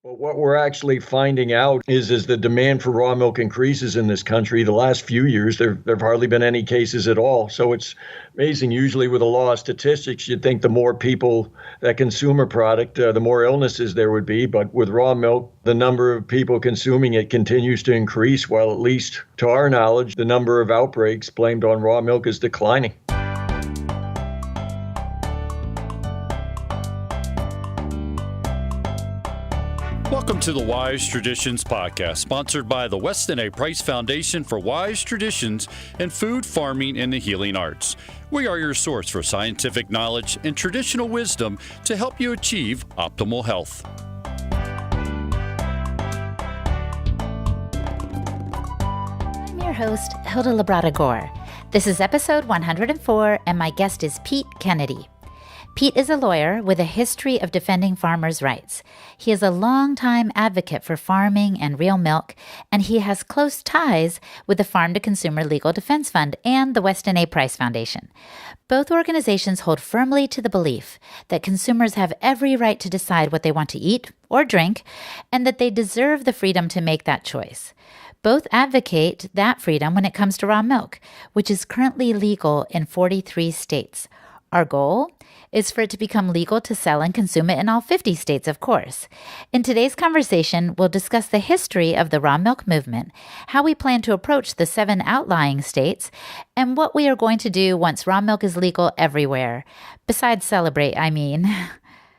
But what we're actually finding out is as the demand for raw milk increases in this country, the last few years, there've hardly been any cases at all. So it's amazing. Usually with the law of statistics, you'd think the more people that consume a product, the more illnesses there would be. But with raw milk, the number of people consuming it continues to increase, while at least to our knowledge, the number of outbreaks blamed on raw milk is declining. Welcome to the Wise Traditions Podcast, sponsored by the Weston A. Price Foundation for Wise Traditions in Food, Farming, and the Healing Arts. We are your source for scientific knowledge and traditional wisdom to help you achieve optimal health. I'm your host, Hilda Labrada Gore. This is episode 104, and my guest is Pete Kennedy. Pete is a lawyer with a history of defending farmers' rights. He is a longtime advocate for farming and real milk, and he has close ties with the Farm to Consumer Legal Defense Fund and the Weston A. Price Foundation. Both organizations hold firmly to the belief that consumers have every right to decide what they want to eat or drink, and that they deserve the freedom to make that choice. Both advocate that freedom when it comes to raw milk, which is currently legal in 43 states. Our goal is for it to become legal to sell and consume it in all 50 states, of course. In today's conversation, we'll discuss the history of the raw milk movement, how we plan to approach the 7 outlying states, and what we are going to do once raw milk is legal everywhere. Besides celebrate, I mean.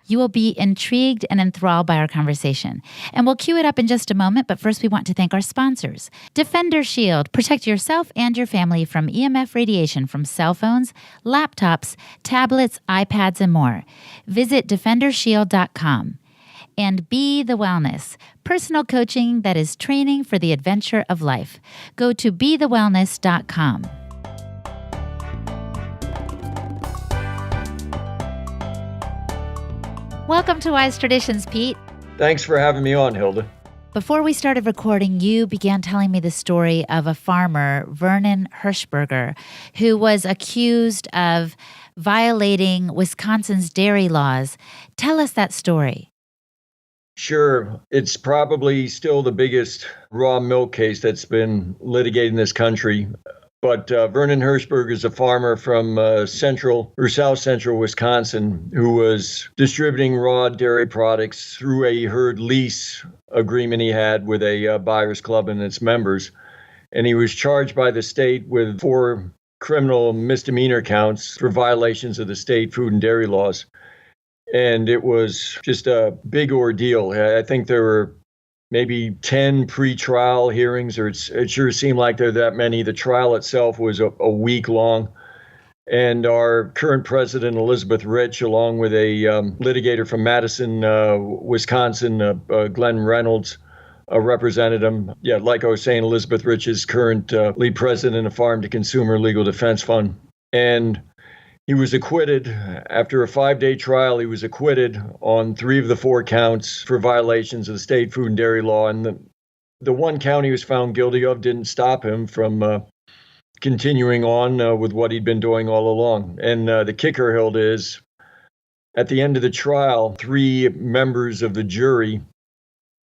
You will be intrigued and enthralled by our conversation. And we'll cue it up in just a moment, but first we want to thank our sponsors. Defender Shield. Protect yourself and your family from EMF radiation from cell phones, laptops, tablets, iPads, and more. Visit DefenderShield.com. And Be the Wellness. Personal coaching that is training for the adventure of life. Go to BeTheWellness.com. Welcome to Wise Traditions, Pete. Thanks for having me on, Hilda. Before we started recording, you began telling me the story of a farmer, Vernon Hirschberger, who was accused of violating Wisconsin's dairy laws. Tell us that story. Sure. It's probably still the biggest raw milk case that's been litigated in this country. But Vernon Hirschberg is a farmer from central or south central Wisconsin who was distributing raw dairy products through a herd lease agreement he had with a buyers club and its members. And he was charged by the state with 4 criminal misdemeanor counts for violations of the state food and dairy laws. And it was just a big ordeal. I think there were maybe 10 pre-trial hearings, or it sure seemed like there were that many. The trial itself was a week long. And our current president, Elizabeth Rich, along with a litigator from Madison, Wisconsin, Glenn Reynolds, represented him. Yeah, like I was saying, Elizabeth Rich is current lead president of Farm to Consumer Legal Defense Fund. And he was acquitted. After a 5-day trial, he was acquitted on 3 of the 4 counts for violations of the state food and dairy law. And the one count he was found guilty of didn't stop him from continuing on with what he'd been doing all along. And the kicker, Hilda, is at the end of the trial, 3 members of the jury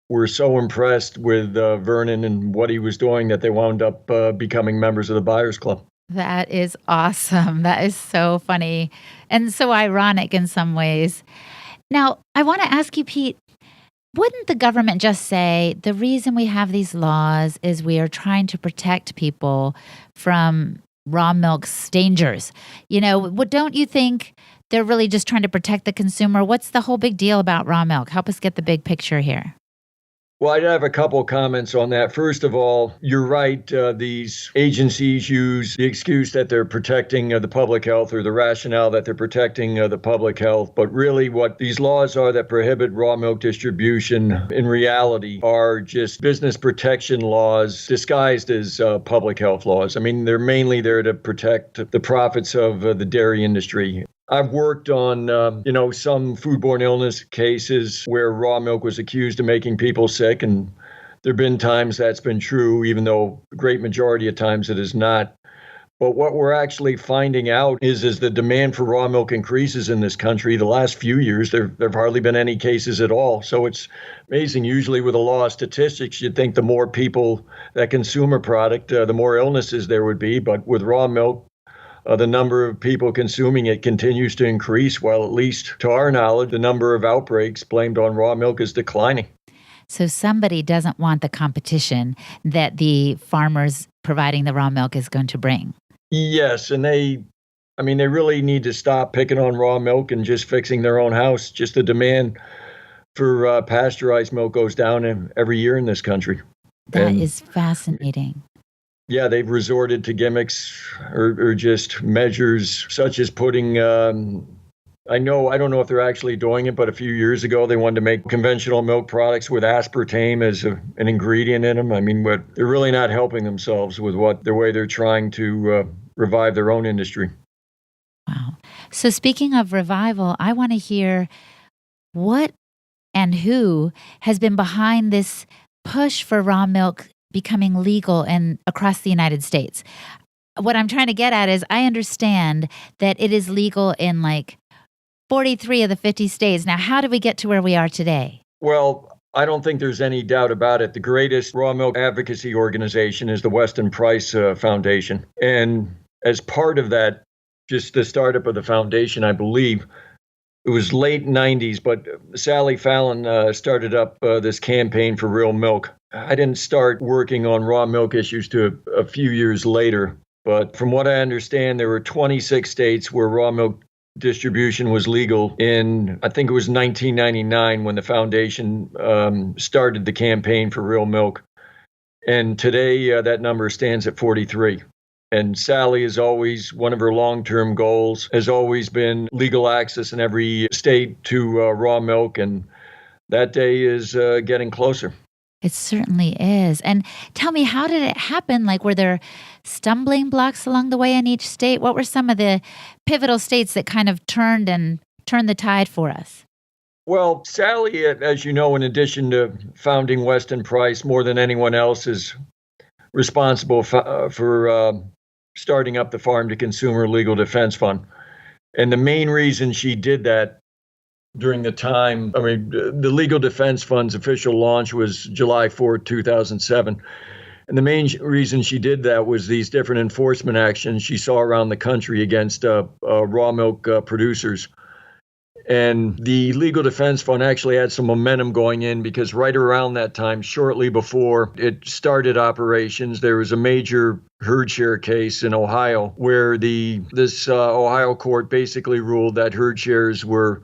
were so impressed with Vernon and what he was doing that they wound up becoming members of the Buyers Club. That is awesome. That is so funny and so ironic in some ways. Now, I want to ask you, Pete, wouldn't the government just say the reason we have these laws is we are trying to protect people from raw milk's dangers? You know, don't you think they're really just trying to protect the consumer? What's the whole big deal about raw milk? Help us get the big picture here. Well, I'd have a couple comments on that. First of all, you're right. These agencies use the excuse that they're protecting the public health, or the rationale that they're protecting the public health. But really what these laws are that prohibit raw milk distribution in reality are just business protection laws disguised as public health laws. I mean, they're mainly there to protect the profits of the dairy industry. I've worked on, some foodborne illness cases where raw milk was accused of making people sick. And there have been times that's been true, even though a great majority of times it is not. But what we're actually finding out is as the demand for raw milk increases in this country, the last few years, there have hardly been any cases at all. So it's amazing. Usually with the law of statistics, you'd think the more people that consume a product, the more illnesses there would be. But with raw milk, the number of people consuming it continues to increase, while at least to our knowledge, the number of outbreaks blamed on raw milk is declining. So somebody doesn't want the competition that the farmers providing the raw milk is going to bring. Yes, and they really need to stop picking on raw milk and just fixing their own house. Just the demand for pasteurized milk goes down every year in this country. That is fascinating. Yeah, they've resorted to gimmicks or just measures such as putting, I don't know if they're actually doing it, but a few years ago they wanted to make conventional milk products with aspartame as an ingredient in them. But they're really not helping themselves with the way they're trying to revive their own industry. Wow. So speaking of revival, I want to hear what and who has been behind this push for raw milk becoming legal across the United States. What I'm trying to get at is I understand that it is legal in 43 of the 50 states. Now, how did we get to where we are today? Well, I don't think there's any doubt about it. The greatest raw milk advocacy organization is the Weston Price Foundation. And as part of that, just the startup of the foundation, I believe, it was late 90s, but Sally Fallon started up this campaign for real milk. I didn't start working on raw milk issues to a few years later, but from what I understand, there were 26 states where raw milk distribution was legal in, I think it was 1999 when the foundation started the campaign for real milk. And today that number stands at 43. And Sally is always, one of her long-term goals has always been legal access in every state to raw milk. And that day is getting closer. It certainly is. And tell me, how did it happen? Were there stumbling blocks along the way in each state? What were some of the pivotal states that kind of turned the tide for us? Well, Sally, as you know, in addition to founding Weston Price, more than anyone else is responsible for starting up the Farm to Consumer Legal Defense Fund. And the main reason she did that during the time, the Legal Defense Fund's official launch was July 4th, 2007. And the main reason she did that was these different enforcement actions she saw around the country against raw milk producers. And the Legal Defense Fund actually had some momentum going in because right around that time, shortly before it started operations, there was a major herd share case in Ohio where this Ohio court basically ruled that herd shares were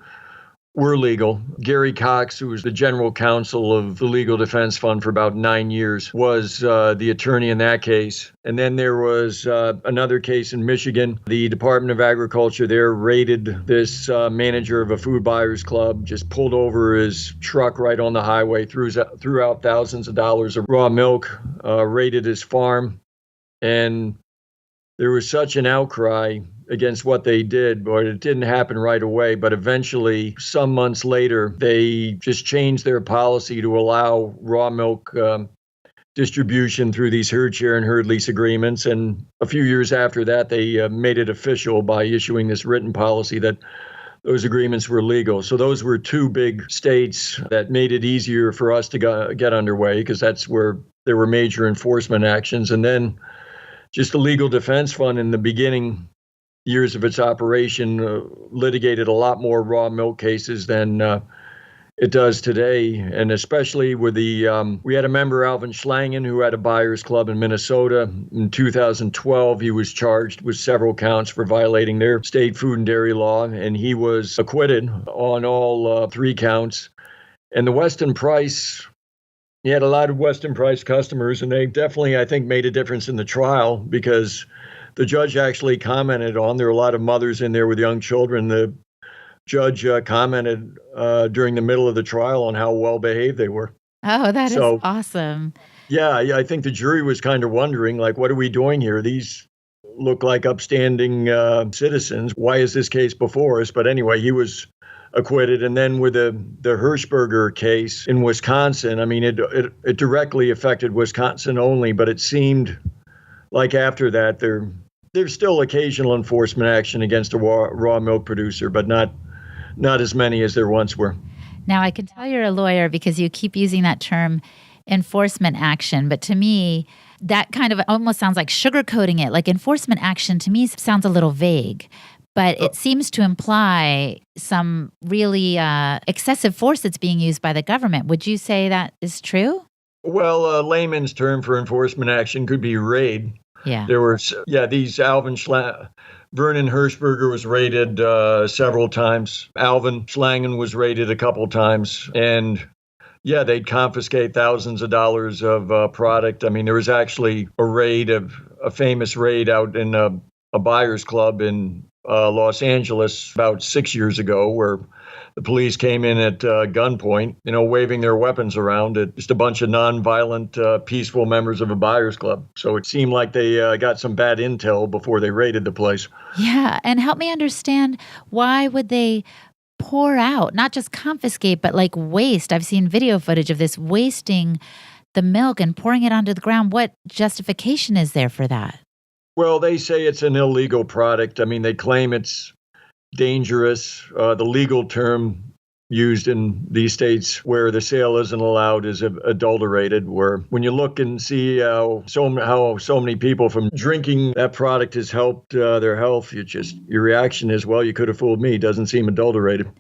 legal. Gary Cox, who was the general counsel of the Legal Defense Fund for about 9 years, was the attorney in that case. And then there was another case in Michigan. The Department of Agriculture there raided this manager of a food buyers club, just pulled over his truck right on the highway, threw out thousands of dollars of raw milk, raided his farm. And there was such an outcry against what they did, but it didn't happen right away. But eventually, some months later, they just changed their policy to allow raw milk distribution through these herd share and herd lease agreements. And a few years after that, they made it official by issuing this written policy that those agreements were legal. So those were two big states that made it easier for us to get underway because that's where there were major enforcement actions. And then just the Legal Defense Fund in the beginning years of its operation litigated a lot more raw milk cases than it does today. And especially with we had a member, Alvin Schlangen, who had a buyers club in Minnesota. In 2012, he was charged with several counts for violating their state food and dairy law, and he was acquitted on all 3 counts. And the Weston Price, he had a lot of Weston Price customers, and they definitely, I think, made a difference in the trial because the judge actually commented on, there were a lot of mothers in there with young children. The judge commented during the middle of the trial on how well behaved they were. Oh, that is awesome. Yeah, I think the jury was kind of wondering, what are we doing here? These look like upstanding citizens. Why is this case before us? But anyway, he was acquitted. And then with the Hirschberger case in Wisconsin, it directly affected Wisconsin only, but it seemed like after that, There's still occasional enforcement action against a raw milk producer, but not as many as there once were. Now, I can tell you're a lawyer because you keep using that term enforcement action, but to me, that kind of almost sounds like sugarcoating it. Like enforcement action to me sounds a little vague, but it seems to imply some really excessive force that's being used by the government. Would you say that is true? Well, a layman's term for enforcement action could be raid. Yeah. There were, Vernon Hershberger was raided several times. Alvin Schlangen was raided a couple times. And yeah, they'd confiscate thousands of dollars of product. I mean, there was actually a famous raid out in a buyer's club in Los Angeles about 6 years ago, where the police came in at gunpoint, waving their weapons around at just a bunch of nonviolent, peaceful members of a buyer's club. So it seemed like they got some bad intel before they raided the place. Yeah. And help me understand, why would they pour out, not just confiscate, but like waste? I've seen video footage of this, wasting the milk and pouring it onto the ground. What justification is there for that? Well, they say it's an illegal product. I mean, they claim it's dangerous. The legal term used in these states where the sale isn't allowed is adulterated, where when you look and see how so many people from drinking that product has helped their health, your reaction is, well, you could have fooled me. It doesn't seem adulterated.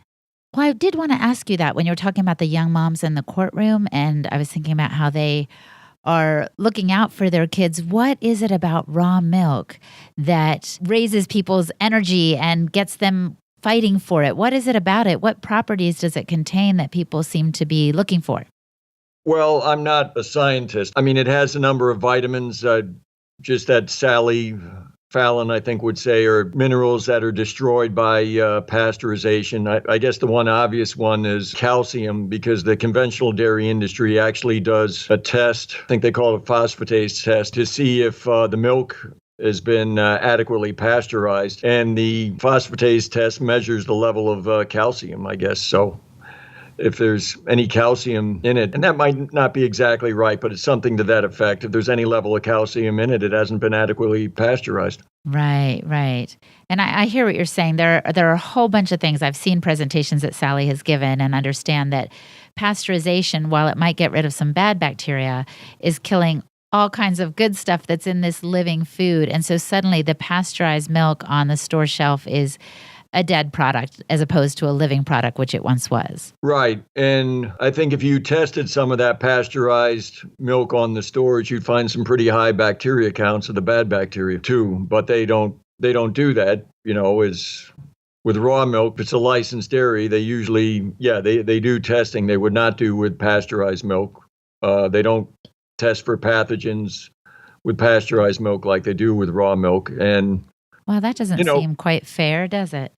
Well, I did want to ask you that when you were talking about the young moms in the courtroom, and I was thinking about how they are looking out for their kids. What is it about raw milk that raises people's energy and gets them fighting for it? What is it about it? What properties does it contain that people seem to be looking for? Well, I'm not a scientist. I mean, it has a number of vitamins, just that Sally Fallon, I think, would say, are minerals that are destroyed by pasteurization. I guess the one obvious one is calcium, because the conventional dairy industry actually does a test, I think they call it a phosphatase test, to see if the milk has been adequately pasteurized. And the phosphatase test measures the level of calcium, I guess. So if there's any calcium in it, and that might not be exactly right, but it's something to that effect. If there's any level of calcium in it, it hasn't been adequately pasteurized. Right, right. And I hear what you're saying. There are a whole bunch of things. I've seen presentations that Sally has given and understand that pasteurization, while it might get rid of some bad bacteria, is killing all kinds of good stuff that's in this living food. And so suddenly the pasteurized milk on the store shelf is a dead product as opposed to a living product, which it once was. Right. And I think if you tested some of that pasteurized milk on the stores, you'd find some pretty high bacteria counts of the bad bacteria too. But they don't do that, as with raw milk. If it's a licensed dairy, they usually, they do testing. They would not do with pasteurized milk. They don't test for pathogens with pasteurized milk like they do with raw milk. And well, that doesn't seem quite fair, does it?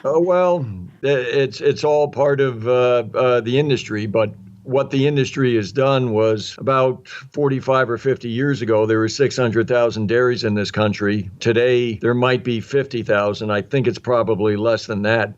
Well, it's all part of the industry. But what the industry has done was, about 45 or 50 years ago, there were 600,000 dairies in this country. Today, there might be 50,000. I think it's probably less than that.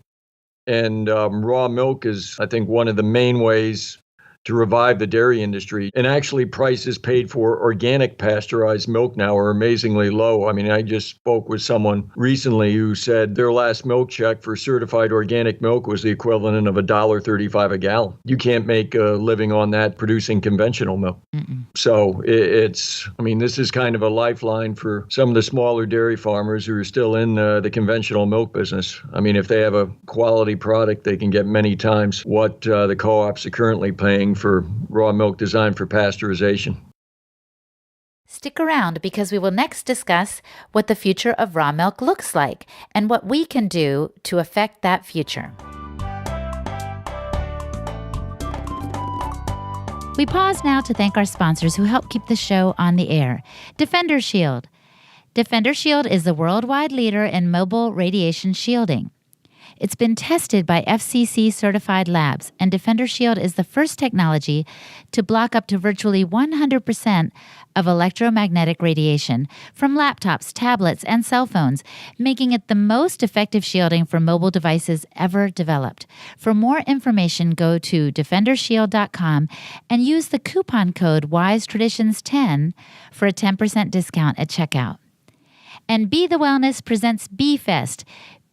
And raw milk is, I think, one of the main ways to revive the dairy industry. And actually, prices paid for organic pasteurized milk now are amazingly low. I mean, I just spoke with someone recently who said their last milk check for certified organic milk was the equivalent of $1.35 a gallon. You can't make a living on that producing conventional milk. Mm-mm. So this is kind of a lifeline for some of the smaller dairy farmers who are still in the conventional milk business. I mean, if they have a quality product, they can get many times what the co-ops are currently paying for raw milk designed for pasteurization. Stick around, because we will next discuss what the future of raw milk looks like and what we can do to affect that future. We pause now to thank our sponsors who help keep the show on the air. Defender Shield. Defender Shield is the worldwide leader in mobile radiation shielding. It's been tested by FCC-certified labs, and Defender Shield is the first technology to block up to virtually 100% of electromagnetic radiation from laptops, tablets, and cell phones, making it the most effective shielding for mobile devices ever developed. For more information, go to defendershield.com and use the coupon code WISETRADITIONS10 for a 10% discount at checkout. And Be the Wellness presents Bee Fest.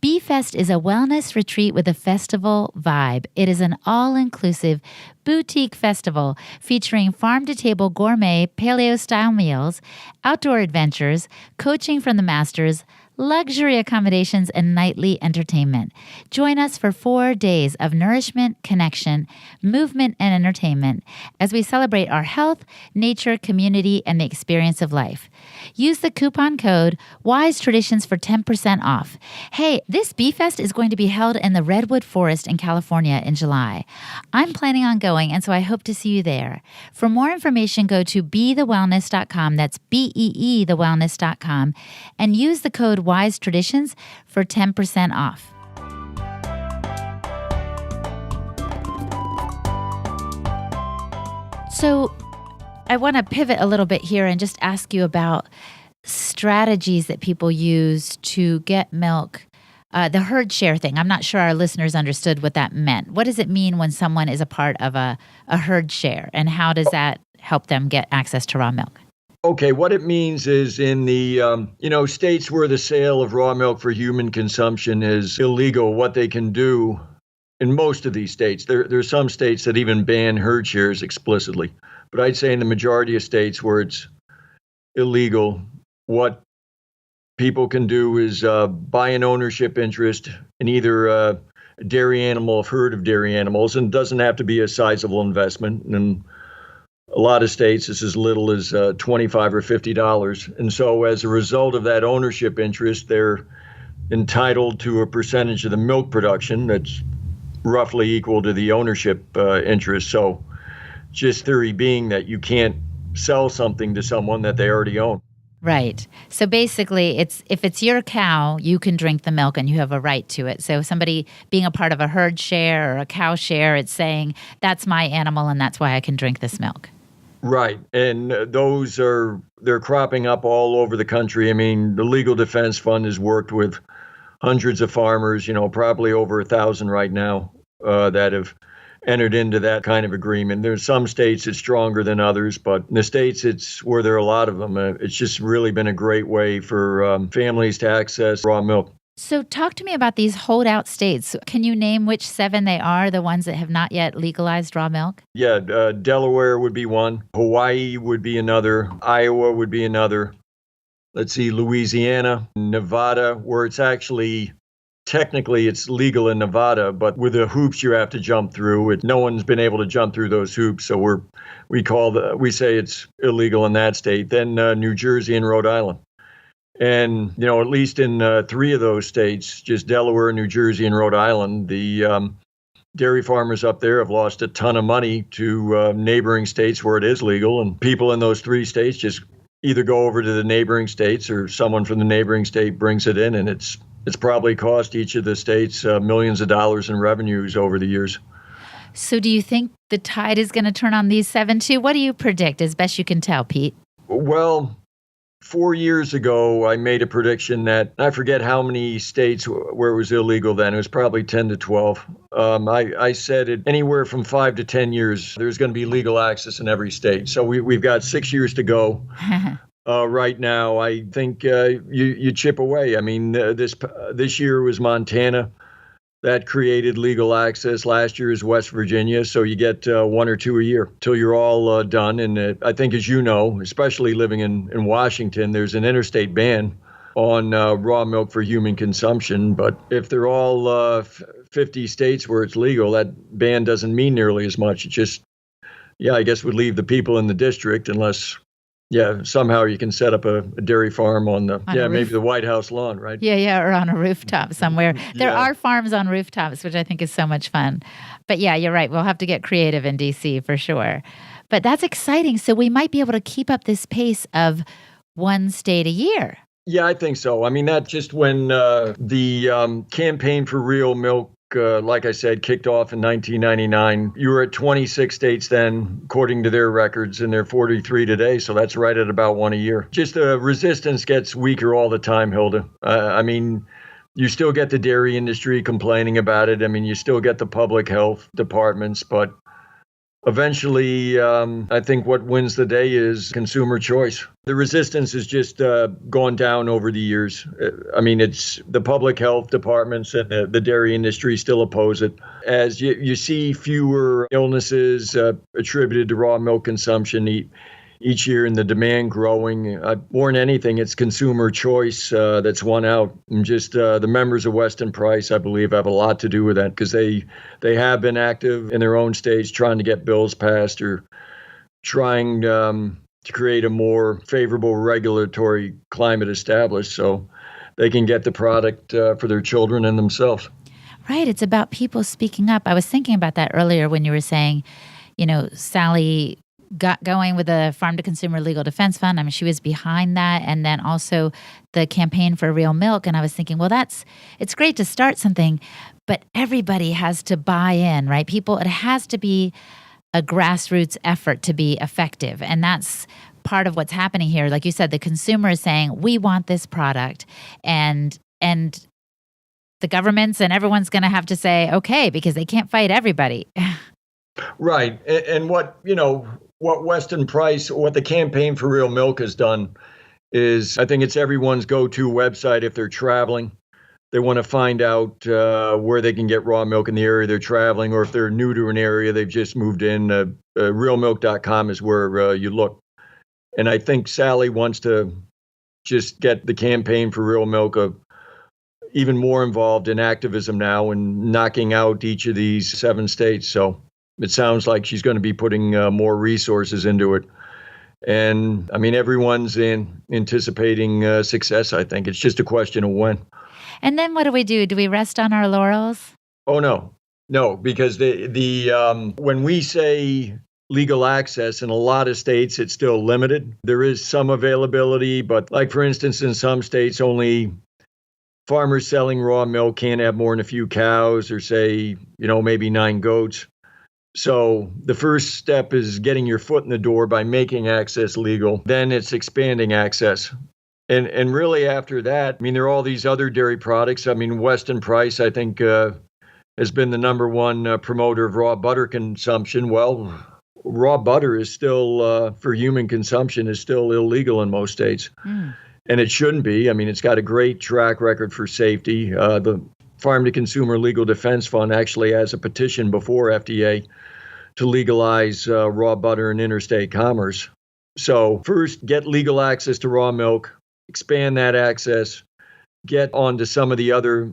Bee Fest is a wellness retreat with a festival vibe. It is an all-inclusive boutique festival featuring farm-to-table gourmet paleo-style meals, outdoor adventures, coaching from the masters, luxury accommodations, and nightly entertainment. Join us for 4 days of nourishment, connection, movement, and entertainment as we celebrate our health, nature, community, and the experience of life. Use the coupon code WISE Traditions for 10% off. Hey, this Bee Fest is going to be held in the Redwood Forest in California in July. I'm planning on going, and so I hope to see you there. For more information, go to beethewellness.com. That's BEE thewellness.com, and use the code WISE Traditions for 10% off. So I want to pivot a little bit here and just ask you about strategies that people use to get milk. The herd share thing. I'm not sure our listeners understood what that meant. What does it mean when someone is a part of a herd share, and how does that help them get access to raw milk? Okay, what it means is in the states where the sale of raw milk for human consumption is illegal, what they can do in most of these states. There's some states that even ban herd shares explicitly. But I'd say in the majority of states where it's illegal, what people can do is buy an ownership interest in either a dairy animal, a herd of dairy animals, and it doesn't have to be a sizable investment. And a lot of states, it's as little as $25 or $50. And so as a result of that ownership interest, they're entitled to a percentage of the milk production that's roughly equal to the ownership interest. So just theory being that you can't sell something to someone that they already own. Right. So basically, if it's your cow, you can drink the milk and you have a right to it. So somebody being a part of a herd share or a cow share, it's saying, that's my animal and that's why I can drink this milk. Right. And they're cropping up all over the country. I mean, the Legal Defense Fund has worked with hundreds of farmers, probably over 1,000 right now that have entered into that kind of agreement. There's some states it's stronger than others, but in the states it's where there are a lot of them. It's just really been a great way for families to access raw milk. So talk to me about these holdout states. Can you name which 7 they are, the ones that have not yet legalized raw milk? Yeah, Delaware would be one. Hawaii would be another. Iowa would be another. Let's see, Louisiana, Nevada, where it's actually technically it's legal in Nevada, but with the hoops you have to jump through, no one's been able to jump through those hoops. So we say it's illegal in that state. Then New Jersey and Rhode Island. And, at least in 3 of those states, just Delaware, New Jersey, and Rhode Island, the dairy farmers up there have lost a ton of money to neighboring states where it is legal. And people in those 3 states just either go over to the neighboring states or someone from the neighboring state brings it in. And it's probably cost each of the states millions of dollars in revenues over the years. So do you think the tide is going to turn on these 7 too? What do you predict, as best you can tell, Pete? Well, 4 years ago, I made a prediction that I forget how many states where it was illegal then. It was probably 10 to 12. I said it anywhere from 5 to 10 years, there's going to be legal access in every state. So we've got 6 years to go. Right now, I think you chip away. I mean, this year was Montana. That created legal access. Last year is West Virginia. So you get 1 or 2 a year till you're all done. And I think, as you know, especially living in Washington, there's an interstate ban on raw milk for human consumption. But if they're all 50 states where it's legal, that ban doesn't mean nearly as much. It just, I guess would leave the people in the district unless... somehow you can set up a dairy farm on maybe the White House lawn, right? Yeah, or on a rooftop somewhere. There are farms on rooftops, which I think is so much fun. But yeah, you're right. We'll have to get creative in D.C. for sure. But that's exciting. So we might be able to keep up this pace of 1 state a year. Yeah, I think so. I mean, that just when the campaign for real milk, like I said, kicked off in 1999. You were at 26 states then, according to their records, and they're 43 today. So that's right at about 1 a year. Just the resistance gets weaker all the time, Hilda. I mean, you still get the dairy industry complaining about it. I mean, you still get the public health departments, but eventually, I think what wins the day is consumer choice. The resistance has just gone down over the years. I mean, it's the public health departments and the dairy industry still oppose it. As you see fewer illnesses attributed to raw milk consumption each year and the demand growing, more than anything, it's consumer choice that's won out. And just the members of Weston Price, I believe, have a lot to do with that because they have been active in their own states trying to get bills passed or trying to create a more favorable regulatory climate established so they can get the product for their children and themselves. Right. It's about people speaking up. I was thinking about that earlier when you were saying, Sally got going with the Farm to Consumer Legal Defense Fund. I mean, she was behind that. And then also the campaign for real milk. And I was thinking, well, it's great to start something, but everybody has to buy in, right? It has to be a grassroots effort to be effective. And that's part of what's happening here. Like you said, the consumer is saying, we want this product. And the governments and everyone's going to have to say, okay, because they can't fight everybody. Right. And what Weston Price, what the Campaign for Real Milk has done is, I think it's everyone's go-to website if they're traveling. They want to find out where they can get raw milk in the area they're traveling, or if they're new to an area they've just moved in, realmilk.com is where you look. And I think Sally wants to just get the Campaign for Real Milk even more involved in activism now and knocking out each of these 7 states. So it sounds like she's going to be putting more resources into it. And I mean, everyone's anticipating success, I think. It's just a question of when. And then what do we do? Do we rest on our laurels? Oh, no, because when we say legal access in a lot of states, it's still limited. There is some availability, but like, for instance, in some states, only farmers selling raw milk can't have more than a few cows or say, maybe 9 goats. So the first step is getting your foot in the door by making access legal. Then it's expanding access. And really after that, I mean, there are all these other dairy products. I mean, Weston Price, I think, has been the number one promoter of raw butter consumption. Well, raw butter is still, for human consumption, is still illegal in most states. And it shouldn't be. I mean, it's got a great track record for safety. The Farm to Consumer Legal Defense Fund actually has a petition before FDA to legalize raw butter in interstate commerce. So first, get legal access to raw milk, expand that access, get onto some of the other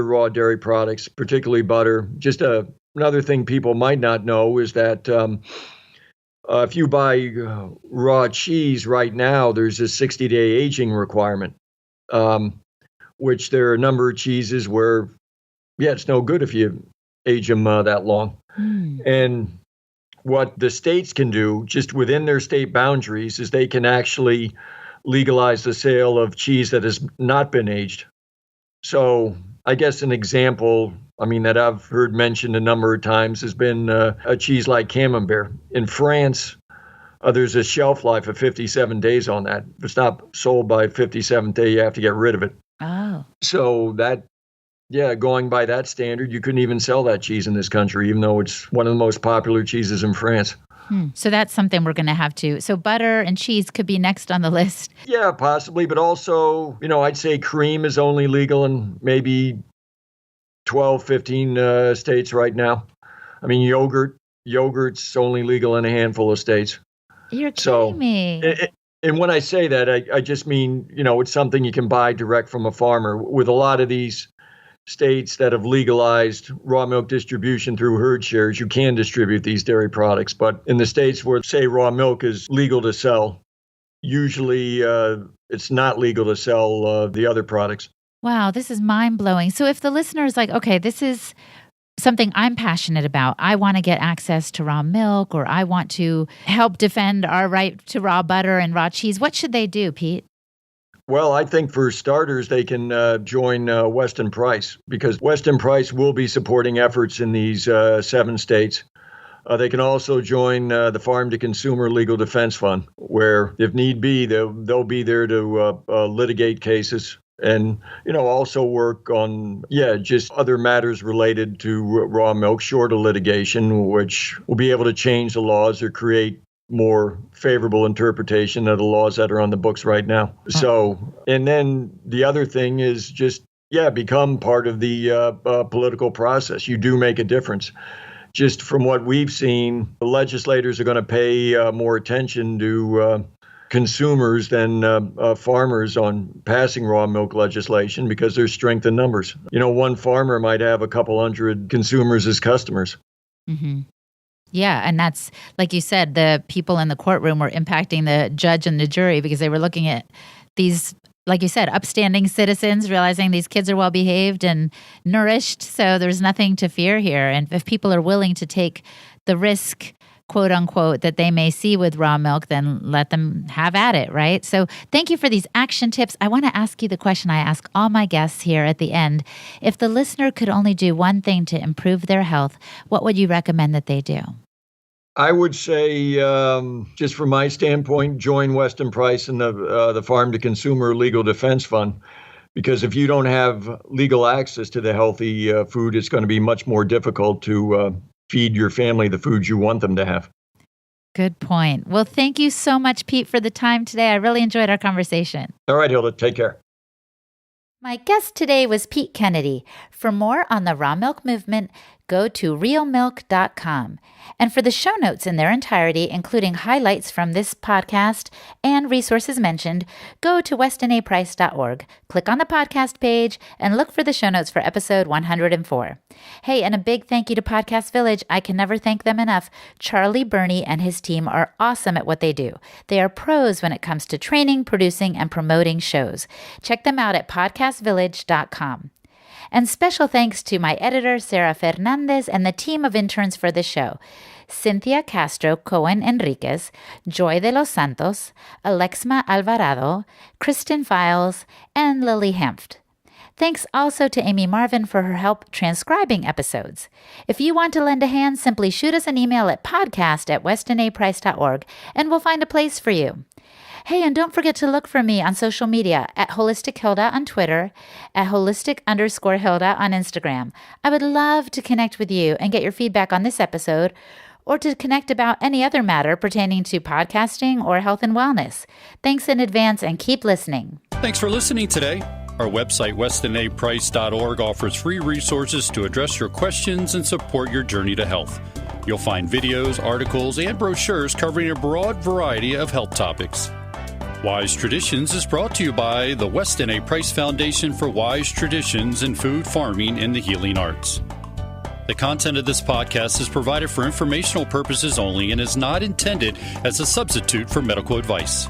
raw dairy products, particularly butter. Just another thing people might not know is that if you buy raw cheese right now, there's a 60-day aging requirement, which there are a number of cheeses where, it's no good if you age them that long. And what the states can do, just within their state boundaries, is they can actually legalize the sale of cheese that has not been aged. So I guess an example, that I've heard mentioned a number of times has been a cheese like Camembert. In France, there's a shelf life of 57 days on that. If it's not sold by 57th day, you have to get rid of it. Oh. So going by that standard, you couldn't even sell that cheese in this country, even though it's one of the most popular cheeses in France. So that's something we're going to have to. So butter and cheese could be next on the list. Yeah, possibly. But also, I'd say cream is only legal in maybe 12, 15 states right now. I mean, yogurt's only legal in a handful of states. You're kidding me. And when I say that, I just mean, it's something you can buy direct from a farmer. With a lot of these states that have legalized raw milk distribution through herd shares, you can distribute these dairy products. But in the states where, say, raw milk is legal to sell, usually it's not legal to sell the other products. Wow, this is mind-blowing. So if the listener is like, okay, this is something I'm passionate about. I want to get access to raw milk, or I want to help defend our right to raw butter and raw cheese. What should they do, Pete? Well, I think for starters, they can join Weston Price, because Weston Price will be supporting efforts in these 7 states. They can also join the Farm to Consumer Legal Defense Fund, where, if need be, they'll be there to litigate cases. And, also work on, just other matters related to raw milk, short of litigation, which will be able to change the laws or create more favorable interpretation of the laws that are on the books right now. So, and then the other thing is just, become part of the political process. You do make a difference. Just from what we've seen, the legislators are going to pay more attention to consumers than farmers on passing raw milk legislation because there's strength in numbers. One farmer might have a couple hundred consumers as customers. Mm-hmm. Yeah, and that's, like you said, the people in the courtroom were impacting the judge and the jury because they were looking at these, like you said, upstanding citizens, realizing these kids are well behaved and nourished, so there's nothing to fear here. And if people are willing to take the risk, quote unquote, that they may see with raw milk, then let them have at it, right? So thank you for these action tips. I want to ask you the question I ask all my guests here at the end. If the listener could only do one thing to improve their health, what would you recommend that they do? I would say, just from my standpoint, join Weston Price and the Farm to Consumer Legal Defense Fund. Because if you don't have legal access to the healthy food, it's going to be much more difficult to feed your family the foods you want them to have. Good point. Well, thank you so much, Pete, for the time today. I really enjoyed our conversation. All right, Hilda, take care. My guest today was Pete Kennedy. For more on the raw milk movement, go to realmilk.com. And for the show notes in their entirety, including highlights from this podcast and resources mentioned, go to westonaprice.org, click on the podcast page, and look for the show notes for episode 104. Hey, and a big thank you to Podcast Village. I can never thank them enough. Charlie Burney and his team are awesome at what they do. They are pros when it comes to training, producing, and promoting shows. Check them out at podcastvillage.com. And special thanks to my editor, Sarah Fernandez, and the team of interns for the show, Cynthia Castro Cohen Enriquez, Joy de los Santos, Alexma Alvarado, Kristen Files, and Lily Hempft. Thanks also to Amy Marvin for her help transcribing episodes. If you want to lend a hand, simply shoot us an email at podcast@westonaprice.org, and we'll find a place for you. Hey, and don't forget to look for me on social media at Holistic Hilda on Twitter, at holistic_Hilda on Instagram. I would love to connect with you and get your feedback on this episode, or to connect about any other matter pertaining to podcasting or health and wellness. Thanks in advance and keep listening. Thanks for listening today. Our website, westonaprice.org, offers free resources to address your questions and support your journey to health. You'll find videos, articles, and brochures covering a broad variety of health topics. Wise Traditions is brought to you by the Weston A. Price Foundation for Wise Traditions in Food, Farming, and the Healing Arts. The content of this podcast is provided for informational purposes only and is not intended as a substitute for medical advice.